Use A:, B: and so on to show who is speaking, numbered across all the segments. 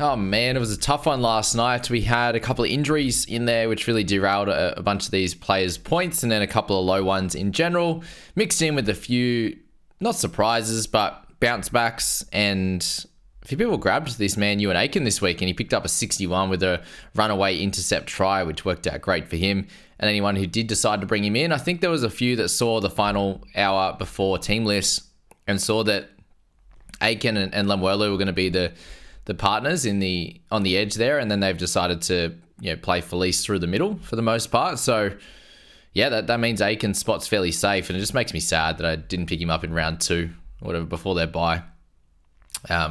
A: Oh man, it was a tough one last night. We had a couple of injuries in there, which really derailed a bunch of these players' points, and then a couple of low ones in general, mixed in with a few, not surprises, but bounce backs. And a few people grabbed this man, Ewan Aiken, this week, and he picked up a 61 with a runaway intercept try, which worked out great for him. And anyone who did decide to bring him in, I think there was a few that saw the final hour before team lists and saw that Aiken and Lemuelu were going to be the partners on the edge there, and then they've decided to play Felice through the middle for the most part. So yeah, that means Aiken's spot's fairly safe, and it just makes me sad that I didn't pick him up in round 2 or whatever before their bye,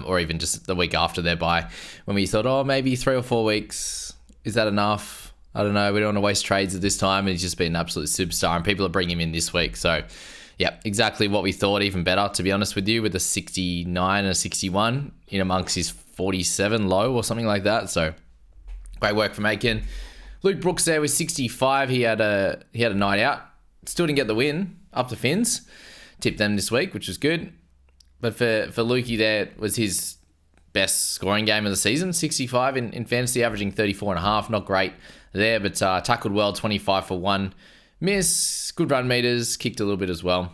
A: or even just the week after their bye, when we thought, maybe 3 or 4 weeks, is that enough? I don't know. We don't want to waste trades at this time, and he's just been an absolute superstar, and people are bringing him in this week. So yeah, exactly what we thought, even better, to be honest with you, with a 69 and a 61 in amongst his 47 low or something like that. So great work from Aiken. Luke Brooks there with 65. He had a night out. Still didn't get the win up the Finns. Tipped them this week, which was good. But for Lukey there, it was his best scoring game of the season, 65 in fantasy, averaging 34.5. Not great there, but tackled well, 25 for 1 miss. Good run meters, kicked a little bit as well,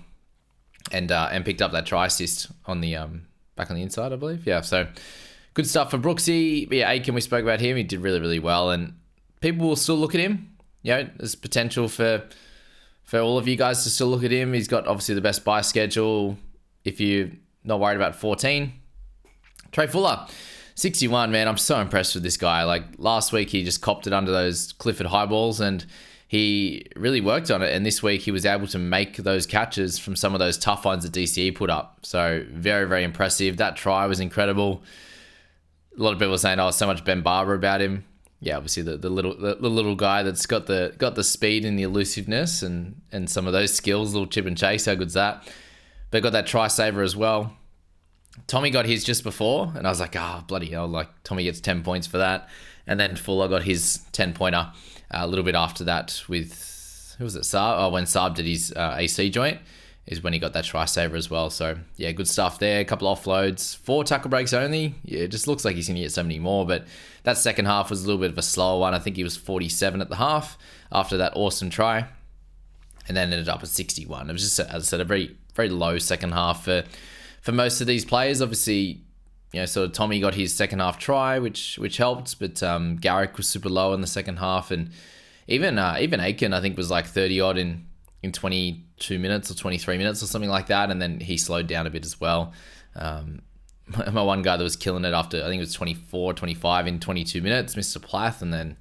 A: and picked up that try assist on the back on the inside, I believe. Yeah, so good stuff for Brooksy. But yeah, Aiken, we spoke about him. He did really, really well, and people will still look at him. There's potential for all of you guys to still look at him. He's got obviously the best buy schedule. If you're not worried about 14, Trey Fuller, 61, man. I'm so impressed with this guy. Like last week, he just copped it under those Clifford high balls, and he really worked on it. And this week, he was able to make those catches from some of those tough ones that DCE put up. So very, very impressive. That try was incredible. A lot of people are saying, so much Ben Barber about him. Yeah, obviously the little guy that's got the speed and the elusiveness and some of those skills, little chip and chase. How good's that? But got that try saver as well. Tommy got his just before, and I was like, bloody hell, like Tommy gets 10 points for that. And then Fuller got his 10-pointer a little bit after that with, who was it, Saab? When Saab did his AC joint is when he got that try saver as well. So yeah, good stuff there. A couple offloads, 4 tackle breaks only. Yeah, it just looks like he's going to get so many more, but that second half was a little bit of a slower one. I think he was 47 at the half after that awesome try, and then ended up at 61. It was just, as I said, a very, very low second half for most of these players. Obviously, sort of Tommy got his second half try, which helped, but Garrick was super low in the second half, and even Aiken, I think, was like 30 odd in 22 minutes or 23 minutes or something like that, and then he slowed down a bit as well. My one guy that was killing it after, I think it was 24, 25 in 22 minutes, Mr. Plath, and then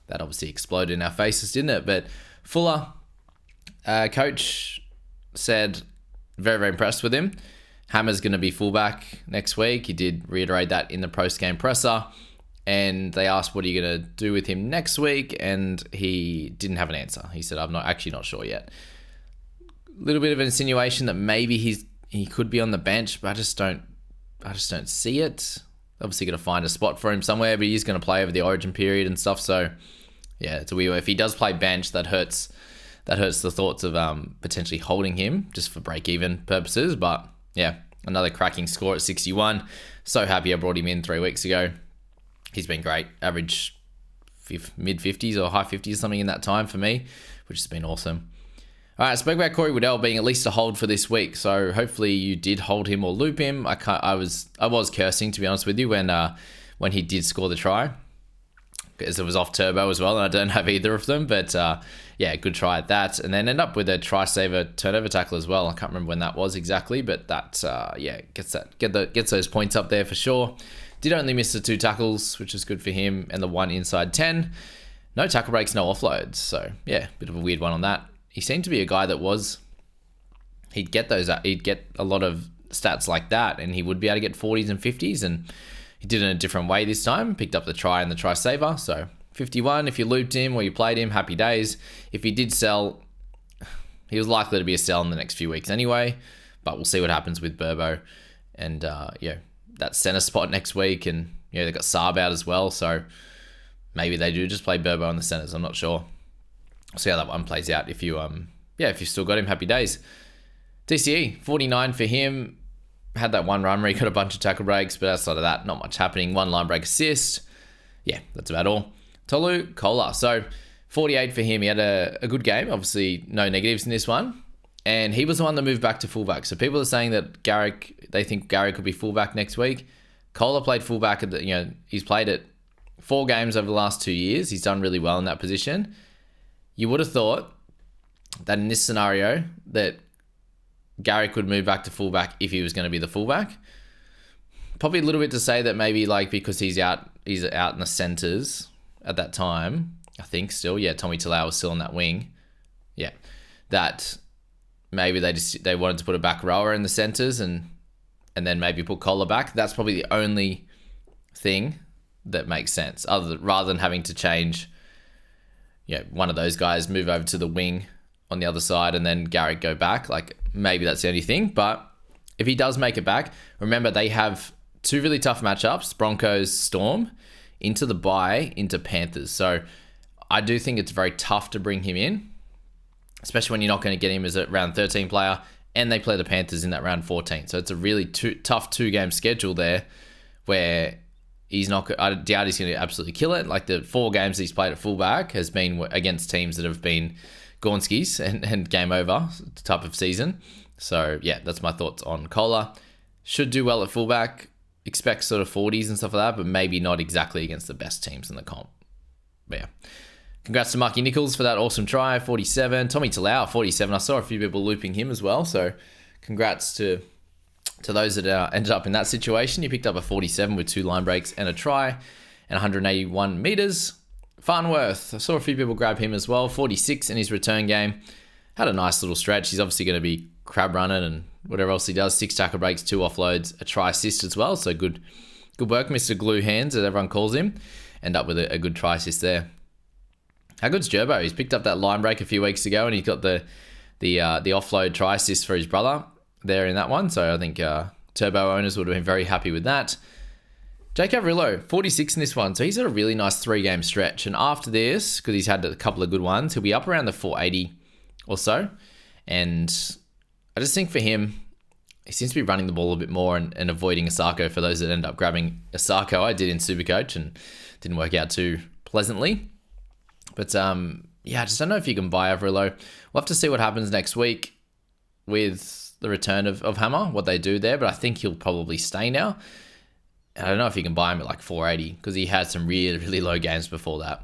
A: that obviously exploded in our faces, didn't it? But Fuller, coach said very, very impressed with him. Hammer's going to be fullback next week. He did reiterate that in the post-game presser, and they asked, what are you going to do with him next week? And he didn't have an answer. He said, I'm not sure yet. A little bit of an insinuation that maybe he could be on the bench, but I just don't see it. Obviously going to find a spot for him somewhere, but he's going to play over the origin period and stuff. So yeah, it's a weird. If he does play bench, that hurts the thoughts of potentially holding him just for break-even purposes. But yeah, another cracking score at 61. So happy I brought him in 3 weeks ago. He's been great. Average mid-50s or high 50s, something in that time for me, which has been awesome. All right, I spoke about Corey Woodall being at least a hold for this week, so hopefully you did hold him or loop him. I was cursing, to be honest with you, when he did score the try, because it was off turbo as well, and I don't have either of them. But yeah, good try at that, and then end up with a try saver turnover tackle as well. I can't remember when that was exactly, but that gets those points up there for sure. Did only miss the 2 tackles, which is good for him, and the 1 inside 10. No tackle breaks, no offloads. So yeah, bit of a weird one on that. He seemed to be a guy that he'd get a lot of stats like that, and he would be able to get 40s and 50s, and he did it in a different way this time. Picked up the try and the try saver. So 51, if you looped him or you played him, happy days. If he did sell, he was likely to be a sell in the next few weeks anyway, but we'll see what happens with Burbo and that center spot next week. And they've got Saab out as well, so maybe they do just play Burbo on the centers. I'm not sure. We'll see how that one plays out. If you still got him, happy days. DCE, 49 for him. had that one run where he got a bunch of tackle breaks, but outside of that, not much happening. One line break assist. Yeah, that's about all. Tolu Kola. So 48 for him. He had a good game. Obviously, no negatives in this one. And he was the one that moved back to fullback. So people are saying that they think Garrick could be fullback next week. Kola played fullback he's played it 4 games over the last 2 years. He's done really well in that position. You would have thought that in this scenario that Garrick would move back to fullback if he was going to be the fullback. Probably a little bit to say that maybe because he's out in the centres at that time. I think still, Tommy Talau was still on that wing. Yeah, that maybe they wanted to put a back rower in the centres and then maybe put Kola back. That's probably the only thing that makes sense, rather than having to change. One of those guys move over to the wing on the other side and then Garrick go back. Maybe that's the only thing. But if he does make it back, remember they have 2 really tough matchups, Broncos, Storm, into the bye, into Panthers. So I do think it's very tough to bring him in, especially when you're not going to get him as a round 13 player and they play the Panthers in that round 14. So it's a really tough 2-game schedule there where I doubt he's going to absolutely kill it. The 4 games that he's played at fullback has been against teams that have been Gornskis and game over type of season. So yeah, that's my thoughts on Kola. Should do well at fullback. Expect sort of 40s and stuff like that, but maybe not exactly against the best teams in the comp. But yeah. Congrats to Marky Nichols for that awesome try, 47. Tommy Talau, 47. I saw a few people looping him as well. So congrats to those that ended up in that situation. He picked up a 47 with 2 line breaks and a try and 181 meters. Farnworth, I saw a few people grab him as well. 46 in his return game. Had a nice little stretch. He's obviously going to be crab running and whatever else he does. 6 tackle breaks, 2 offloads, a try assist as well. So good work, Mr. Glue Hands, as everyone calls him. End up with a good try assist there. How good's Gerbo? He's picked up that line break a few weeks ago and he got the offload try assist for his brother there in that one. So I think Turbo owners would have been very happy with that. Jake Averillo, 46 in this one. So he's had a really nice 3-game stretch. And after this, because he's had a couple of good ones, he'll be up around the 480 or so. And I just think for him, he seems to be running the ball a bit more and avoiding Asako for those that end up grabbing Asako. I did in Supercoach and didn't work out too pleasantly. But I just don't know if you can buy Averillo. We'll have to see what happens next week with the return of Hammer, what they do there. But I think he'll probably stay now. I don't know if you can buy him at 480 because he had some really, really low games before that.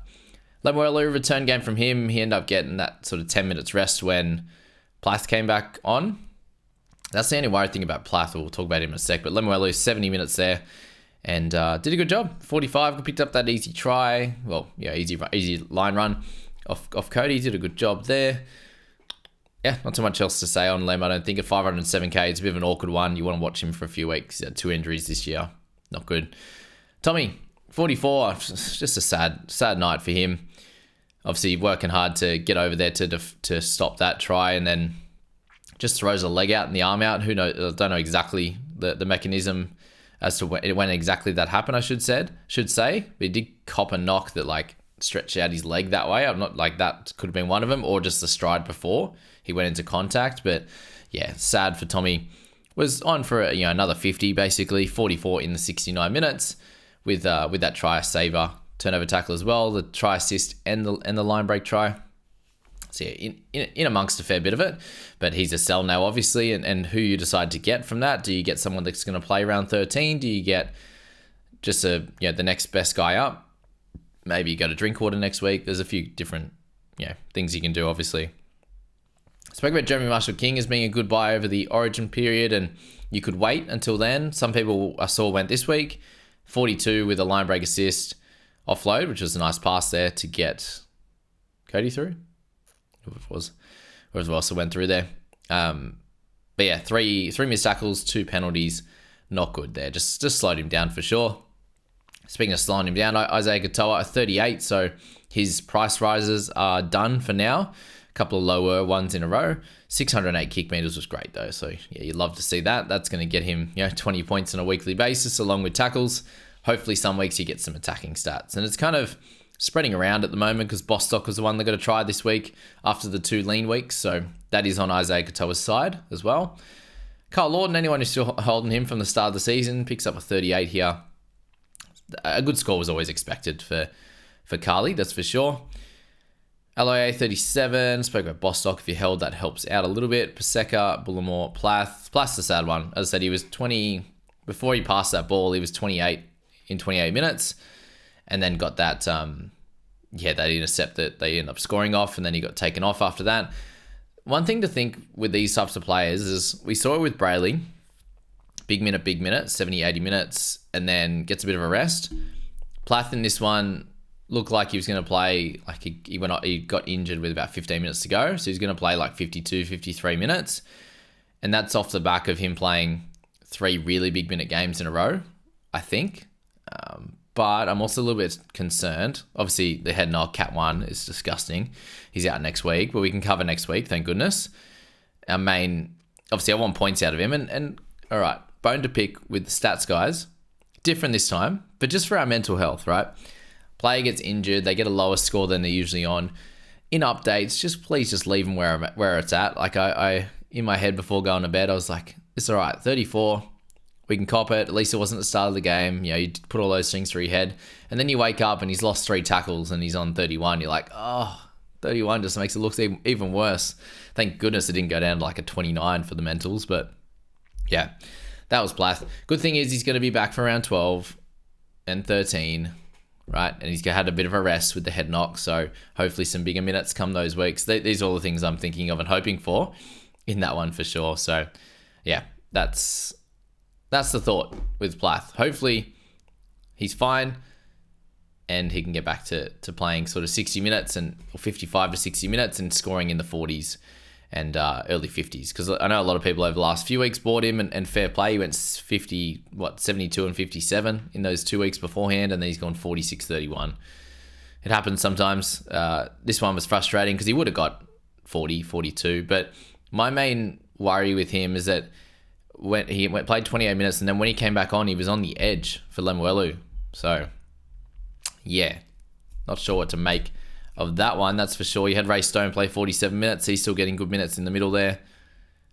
A: Lemuelu, return game from him. He ended up getting that sort of 10 minutes rest when Plath came back on. That's the only worried thing about Plath. We'll talk about him in a sec. But Lemuelu, 70 minutes there and did a good job. 45, picked up that easy try. Well, easy line run off Cody. Did a good job there. Yeah, not too much else to say on Lem. I don't think at 507k, it's a bit of an awkward one. You want to watch him for a few weeks. He had 2 injuries this year. Not good. Tommy, 44. Just a sad night for him. Obviously working hard to get over there to stop that try and then just throws a leg out and the arm out. Who knows? I don't know exactly the mechanism as to when exactly that happened, I should say. But he did cop a knock that stretched out his leg that way. I'm not that could have been one of them or just the stride before he went into contact. But yeah, sad for Tommy. Was on for another 50, basically 44 in the 69 minutes with that try saver turnover tackle as well, the try assist and the line break try. So yeah, in amongst a fair bit of it, but he's a sell now obviously, and who you decide to get from that? Do you get someone that's going to play round 13? Do you get just the next best guy up? Maybe you go to Drinkwater next week. There's a few different things you can do obviously. Spoke about Jeremy Marshall-King as being a good buy over the origin period, and you could wait until then. Some people I saw went this week. 42 with a line break assist offload, which was a nice pass there to get Cody through. Whoever it was. Whoever else went through there. But yeah, three missed tackles, 2 penalties. Not good there. Just slowed him down for sure. Speaking of slowing him down, Isaiah Katoa at 38, so his price rises are done for now. Couple of lower ones in a row. 608 kick meters was great though. So yeah, you'd love to see that. That's going to get him 20 points on a weekly basis along with tackles. Hopefully some weeks he gets some attacking stats. And it's kind of spreading around at the moment because Bostock was the one that got a try this week after the 2 lean weeks. So that is on Isaiah Katoa's side as well. Carl Lawton, anyone who's still holding him from the start of the season, picks up a 38 here. A good score was always expected for Carly, that's for sure. LIA 37, spoke about Bostock. If you held, that helps out a little bit. Paseka, Bullimore, Plath. Plath's the sad one. As I said, he was 20, before he passed that ball, he was 28 in 28 minutes, and then got that, that intercept that they ended up scoring off, and then he got taken off after that. One thing to think with these types of players is we saw it with Brayley, big minute, 70, 80 minutes, and then gets a bit of a rest. Plath in this one looked like he was going to play, like he got injured with about 15 minutes to go, so he's going to play like 52, 53 minutes, and that's off the back of him playing 3 really big minute games in a row, I think. But I'm also a little bit concerned. Obviously, the head knock, Cat 1, is disgusting. He's out next week, but we can cover next week, thank goodness. Obviously, I want points out of him. And all right, bone to pick with the stats guys. Different this time, but just for our mental health, right? Player gets injured, they get a lower score than they're usually on. In updates, please just leave them where it's at. Like I in my head before going to bed, I was like, it's all right, 34. We can cop it. At least it wasn't the start of the game. You put all those things through your head. And then you wake up and he's lost 3 tackles and he's on 31. You're like, 31 just makes it look even worse. Thank goodness it didn't go down to like a 29 for the mentals. But yeah, that was Plath. Good thing is he's going to be back for round 12 and 13, right? And he's had a bit of a rest with the head knock. So hopefully some bigger minutes come those weeks. These are all the things I'm thinking of and hoping for in that one for sure. So yeah, that's the thought with Plath. Hopefully he's fine and he can get back to playing sort of 60 minutes or 55 to 60 minutes and scoring in the 40s and early 50s. Because I know a lot of people over the last few weeks bought him and fair play. He went 72 and 57 in those 2 weeks beforehand, and then he's gone 46-31. It happens sometimes. This one was frustrating because he would have got 40, 42. But my main worry with him is that when he played 28 minutes, and then when he came back on, he was on the edge for Lemuelu. So, yeah, not sure what to make of that one, that's for sure. You had Ray Stone play 47 minutes. He's still getting good minutes in the middle there.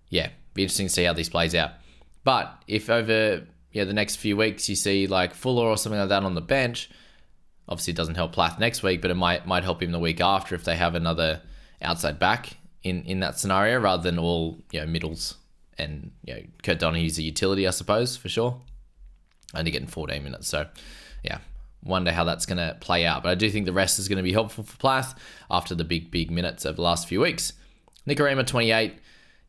A: Yeah, be interesting to see how this plays out. But if over the next few weeks you see like Fuller or something like that on the bench, obviously it doesn't help Plath next week, but it might help him the week after if they have another outside back in that scenario rather than all middles. And Kurt Donohue's a utility, I suppose, for sure. Only getting 14 minutes. So, yeah, wonder how that's going to play out. But I do think the rest is going to be helpful for Plath after the big minutes over the last few weeks. Nicarima, 28.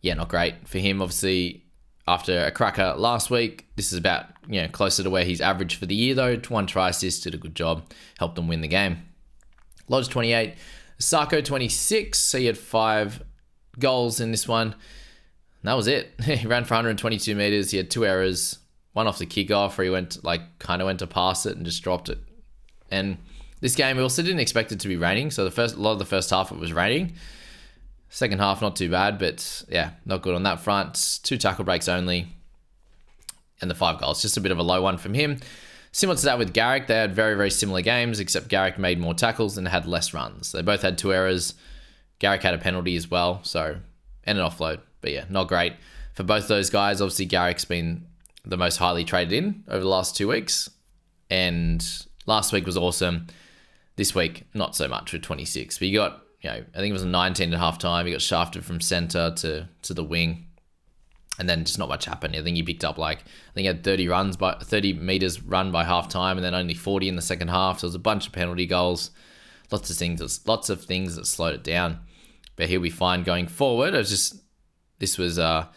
A: Yeah, not great for him. Obviously, after a cracker last week, this is about closer to where he's averaged for the year, though. 1 try assist, did a good job. Helped them win the game. Lodge, 28. Sarko, 26. So he had 5 goals in this one. And that was it. He ran for 122 meters. He had 2 errors, one off the kickoff where he kind of went to pass it and just dropped it. And this game, we also didn't expect it to be raining. So a lot of the first half it was raining. Second half, not too bad, but yeah, not good on that front. 2 tackle breaks only. And the 5 goals, just a bit of a low one from him. Similar to that with Garrick, they had very, very similar games, except Garrick made more tackles and had less runs. They both had 2 errors. Garrick had a penalty as well, and an offload. But yeah, not great for both those guys. Obviously, Garrick's been the most highly traded in over the last 2 weeks. And last week was awesome. This week, not so much with 26. But you got, I think it was a 19 at halftime. He got shafted from center to the wing. And then just not much happened. I think he picked up he had 30 meters run by halftime and then only 40 in the second half. So it was a bunch of penalty goals. Lots of things that slowed it down. But he'll be fine going forward. This was a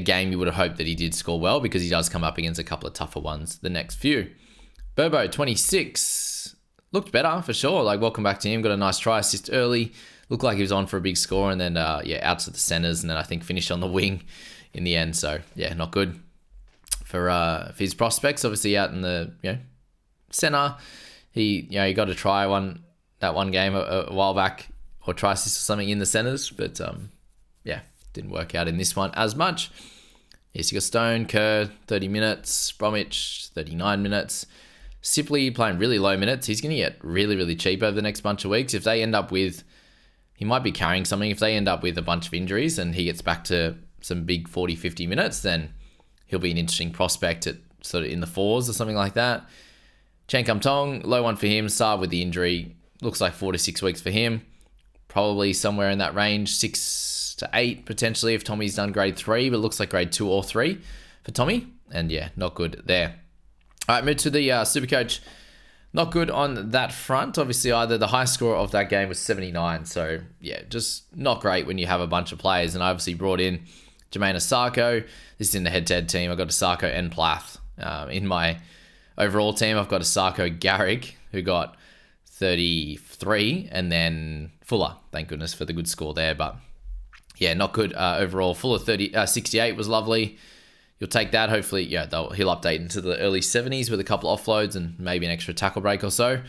A: game you would have hoped that he did score well because he does come up against a couple of tougher ones the next few. Burbo, 26. Looked better for sure. Welcome back to him. Got a nice try assist early. Looked like he was on for a big score and then, out to the centers and then I think finished on the wing in the end. So, yeah, not good for his prospects. Obviously out in the, center. He got a try that one game a while back or try assist or something in the centers. But, didn't work out in this one as much. Yes, you got Stone, Kerr, 30 minutes. Bromwich, 39 minutes. Sipley playing really low minutes. He's going to get really, really cheap over the next bunch of weeks. If they end up with... He might be carrying something. If they end up with a bunch of injuries and he gets back to some big 40, 50 minutes, then he'll be an interesting prospect at sort of in the 4s or something like that. Chen Kum Tong, low one for him. Saab with the injury. Looks like 4 to 6 weeks for him. Probably somewhere in that range, 6 to 8 potentially if Tommy's done grade 3, but it looks like grade 2 or 3 for Tommy. And yeah, not good there. All right, move to the Supercoach. Not good on that front. Obviously, either the high score of that game was 79. So yeah, just not great when you have a bunch of players. And I obviously brought in Jermaine Asako. This is in the head-to-head team. I've got Asako and Plath. In my overall team, I've got Asako, Garrick, who got 33, and then Fuller. Thank goodness for the good score there. But yeah, not good overall. Fuller 68 was lovely. You'll take that. Hopefully, yeah, he'll update into the early 70s with a couple of offloads and maybe an extra tackle break or so,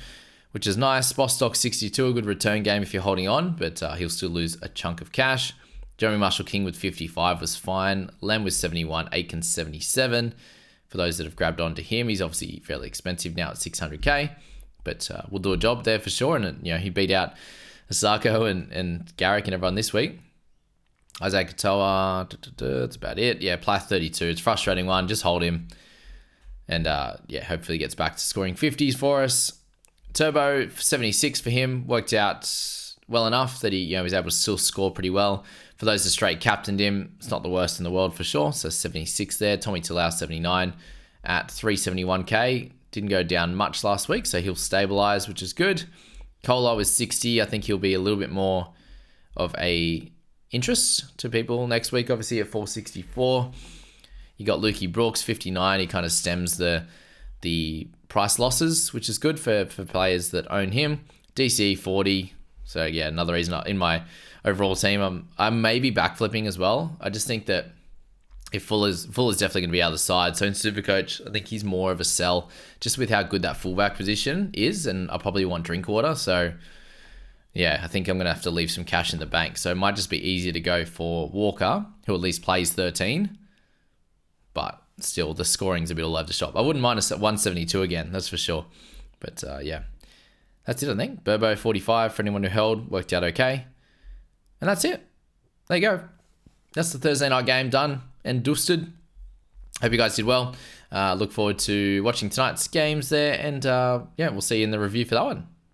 A: which is nice. Bostock 62, a good return game if you're holding on, but he'll still lose a chunk of cash. Jeremy Marshall-King with 55 was fine. Lem with 71, Aiken 77. For those that have grabbed onto him, he's obviously fairly expensive now at 600k, but we'll do a job there for sure. And he beat out Asako and Garrick and everyone this week. Isaac Katoa, that's about it. Yeah, Plath 32. It's a frustrating one. Just hold him. And yeah, hopefully he gets back to scoring 50s for us. Turbo 76 for him. Worked out well enough that he was able to still score pretty well. For those that straight captained him, it's not the worst in the world for sure. So 76 there. Tommy Talau 79 at 371k. Didn't go down much last week, so he'll stabilize, which is good. Kola was 60. I think he'll be a little bit more of a interest to people next week, obviously at 464. You got Lukey Brooks 59. He kind of stems the price losses, which is good for players that own him. DC 40. So yeah, another reason in my overall team I'm maybe backflipping as well. I just think that if Fuller's definitely going to be out of the side. So in Supercoach, I think he's more of a sell just with how good that fullback position is, and I probably want Drinkwater. So yeah, I think I'm going to have to leave some cash in the bank. So it might just be easier to go for Walker, who at least plays 13. But still, the scoring's a bit all over the shop. I wouldn't mind a 172 again, that's for sure. But yeah, that's it, I think. Burbo 45 for anyone who held, worked out okay. And that's it. There you go. That's the Thursday night game done and dusted. Hope you guys did well. Look forward to watching tonight's games there. And yeah, we'll see you in the review for that one.